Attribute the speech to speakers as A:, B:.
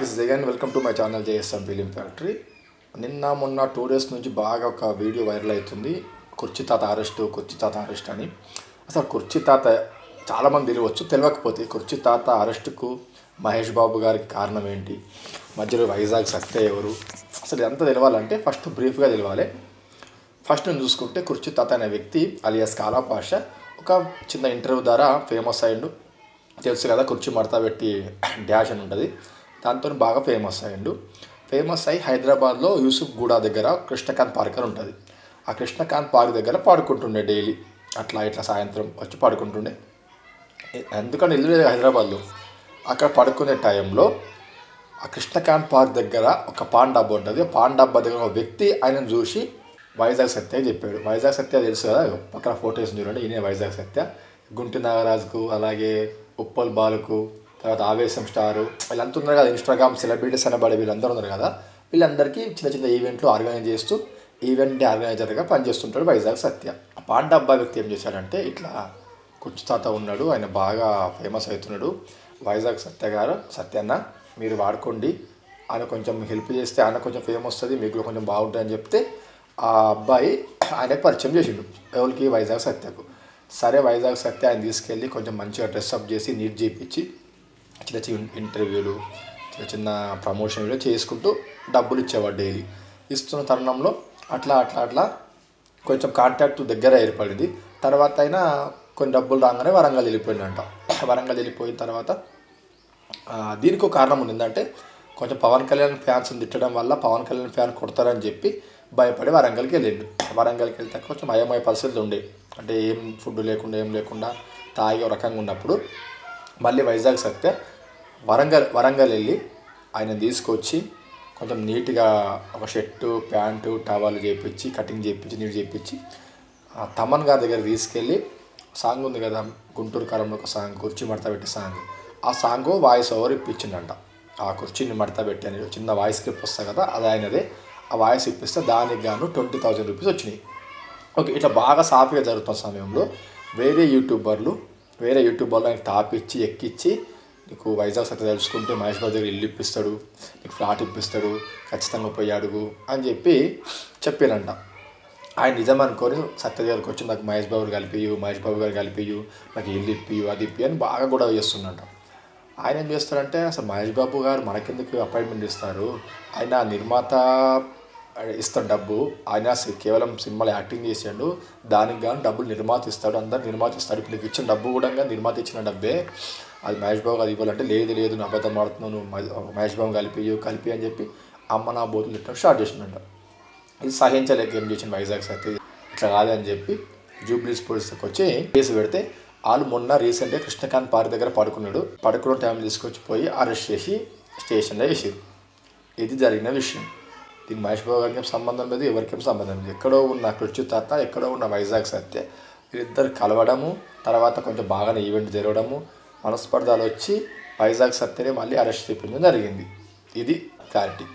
A: This is again welcome to my channel JSM film factory. నిన్న మొన్న 2 days నుంచి బాగా ఒక వీడియో వైరల్ అవుతుంది, కుర్చీ తాత అరెస్ట్ అని. అసలు కుర్చీ తాత చాలామంది తెలియవచ్చు, తెలియకపోతే కుర్చీ తాత అరెస్టుకు మహేష్ బాబు గారికి కారణం ఏంటి, మధ్యలో వైజాగ్ సత్య ఎవరు, అసలు ఎంత తెలియాలంటే ఫస్ట్ బ్రీఫ్గా తెలియాలి. ఫస్ట్ నేను చూసుకుంటే కుర్చీ తాత అనే వ్యక్తి అలియాస్ కాలా పాషా ఒక చిన్న ఇంటర్వ్యూ ద్వారా ఫేమస్ అయ్యిండు. తెలుసు కదా, కుర్చీ మడతా పెట్టి డ్యాష్ అని ఉంటుంది, దాంతో బాగా ఫేమస్ అయ్యిండు. ఫేమస్ అయ్యి హైదరాబాద్లో యూసుఫ్ గూడా దగ్గర కృష్ణకాంత్ పార్క్ అని ఉంటుంది. ఆ కృష్ణకాంత్ పార్క్ దగ్గర పాడుకుంటుండే డైలీ, అట్లా సాయంత్రం వచ్చి పాడుకుంటుండే. ఎందుకంటే ఇల్లు లేదు హైదరాబాద్లో. అక్కడ పడుకునే టైంలో ఆ కృష్ణకాంత్ పార్క్ దగ్గర ఒక పాన్ డబ్బా ఉంటుంది. పాన్ డబ్బా దగ్గర ఒక వ్యక్తి ఆయనను చూసి వైజాగ్ సత్య చెప్పాడు. వైజాగ్ సత్య తెలుసు కదా, పక్కన ఫోటోస్ చూడండి, ఈయన వైజాగ్ సత్య. గుంటి నాగరాజుకు, అలాగే ఉప్పల్ బాలుకు, తర్వాత ఆవేశం స్టారు, వీళ్ళంతా ఉన్నారు కదా, ఇన్స్టాగ్రామ్ సెలబ్రిటీస్ అనబడే వీళ్ళందరూ ఉన్నారు కదా, వీళ్ళందరికీ చిన్న చిన్న ఈవెంట్లు ఆర్గనైజ్ చేస్తూ ఈవెంట్ ఆర్గనైజర్గా పనిచేస్తుంటాడు వైజాగ్ సత్య. పాన్ డబ్బా వ్యక్తి ఏం చేశాడంటే, ఇట్లా కుర్చీ తాత ఉన్నాడు, ఆయన బాగా ఫేమస్ అవుతున్నాడు, వైజాగ్ సత్య గారు, సత్యన్న మీరు వాడుకోండి, ఆయన కొంచెం హెల్ప్ చేస్తే ఆయన కొంచెం ఫేమస్ వస్తుంది, మీకు కొంచెం బాగుంటుంది అని చెప్తే ఆ అబ్బాయి ఆయనకు పరిచయం చేసిండు. ఎవరికి? వైజాగ్ సత్యకు. సరే వైజాగ్ సత్య ఆయన తీసుకెళ్ళి కొంచెం మంచిగా డ్రెస్అప్ చేసి నీట్ చేయించి చిన్న చిన్న ఇంటర్వ్యూలు, చిన్న ప్రమోషన్ వీడియో చేసుకుంటూ డబ్బులు ఇచ్చేవాడు డైలీ. ఇస్తున్న తరుణంలో అట్లా కొంచెం కాంటాక్ట్ దగ్గర ఏర్పడింది. తర్వాత అయినా కొన్ని డబ్బులు రాగానే వరంగల్ వెళ్ళిపోయిందంట. వరంగల్ వెళ్ళిపోయిన తర్వాత దీనికి ఒక కారణం ఉంది. ఏంటంటే కొంచెం పవన్ కళ్యాణ్ ఫ్యాన్స్ని తిట్టడం వల్ల పవన్ కళ్యాణ్ ఫ్యాన్ కొడతారని చెప్పి భయపడి వరంగల్కి వెళ్ళిండు. వరంగల్కి వెళ్తే కొంచెం అయమయ పరిస్థితులు ఉండే, అంటే ఏం ఫుడ్ లేకుండా ఏం లేకుండా తాగి ఒక రకంగా ఉన్నప్పుడు మళ్ళీ వైజాగ్ సత్య వరంగల్ వెళ్ళి ఆయన తీసుకొచ్చి కొంచెం నీట్గా ఒక షర్టు ప్యాంటు టవల్ చేయించి కటింగ్ చేయించి నీట్ చేయించి తమన్ గారి దగ్గర తీసుకెళ్ళి సాంగ్ ఉంది కదా, గుంటూరు కారంలో ఒక సాంగ్, కుర్చీ మడత పెట్టి సాంగ్, ఆ సాంగ్ వాయిస్ ఓవర్ ఇప్పించిండంట. ఆ కుర్చీని మడత పెట్టి అని చిన్న వాయిస్ క్లిప్ వస్తుంది కదా, అది ఆయనదే. ఆ వాయిస్ ఇప్పిస్తే దానికి గాను 20,000 రూపీస్ వచ్చినాయి. ఓకే, ఇట్లా బాగా సాఫీగా జరుగుతున్న సమయంలో వేరే యూట్యూబర్లు ఆయనకి తాపిచ్చి ఎక్కిచ్చి, నీకు వైజాగ్ సత్య తెలుసుకుంటే మహేష్ బాబు దగ్గర ఇల్లు ఇప్పిస్తాడు, నీకు ఫ్లాట్ ఇప్పిస్తాడు, ఖచ్చితంగా పోయి అడుగు అని చెప్పారంట. ఆయన నిజం అనుకొని సత్య దగ్గరికి వచ్చి నాకు మహేష్ బాబు గారు కలిపియు, నాకు ఇల్లు ఇప్పియు, అది ఇప్పి అని బాగా గొడవ చేస్తుండంట. ఆయన ఏం చేస్తారంటే, అసలు మహేష్ బాబు గారు మనకెందుకు అపాయింట్మెంట్ ఇస్తారు, ఆయన నిర్మాత ఇస్తాడు డబ్బు, ఆయన కేవలం సినిమాలో యాక్టింగ్ చేసాడు, దానికి కానీ డబ్బులు నిర్మాత ఇస్తాడు, అందరు నిర్మాత ఇస్తాడు, ఇప్పుడు నీకు ఇచ్చిన డబ్బు కూడా నిర్మాత ఇచ్చిన డబ్బే, అది మహేష్ బాబు అది ఇవ్వాలంటే లేదు నువ్వు అబద్ధం ఆడుతున్నావు, నువ్వు మహేష్ బాబు కలిపి అని చెప్పి అమ్మ నా బోతులు తిట్టడం స్టార్ట్ చేసిందంట. ఇది సహించలేక ఏం చేసిన వైజాగ్ సత్య, ఇట్లా కాదని చెప్పి జూబ్లీస్ పోలీసులకు వచ్చి కేసు పెడితే, వాళ్ళు మొన్న రీసెంట్గా కృష్ణకాంత్ పార్క్ దగ్గర పడుకున్న టైం తీసుకొచ్చి పోయి అరెస్ట్ చేసి స్టేషన్లో వేసారు. ఇది జరిగిన విషయం. దీనికి మహేష్ బాబు గారికి సంబంధం లేదు, ఎవరికేం సంబంధం లేదు. ఎక్కడో ఉన్న కుర్చీ తాత, ఎక్కడో ఉన్న వైజాగ్ సత్య, వీరిద్దరు కలవడము, తర్వాత కొంచెం బాగానే ఈవెంట్ జరగడము, మనస్పర్ధాలు వచ్చి వైజాగ్ సత్యని మళ్ళీ అరెస్ట్ చేయించడం జరిగింది. ఇది క్లారిటీ.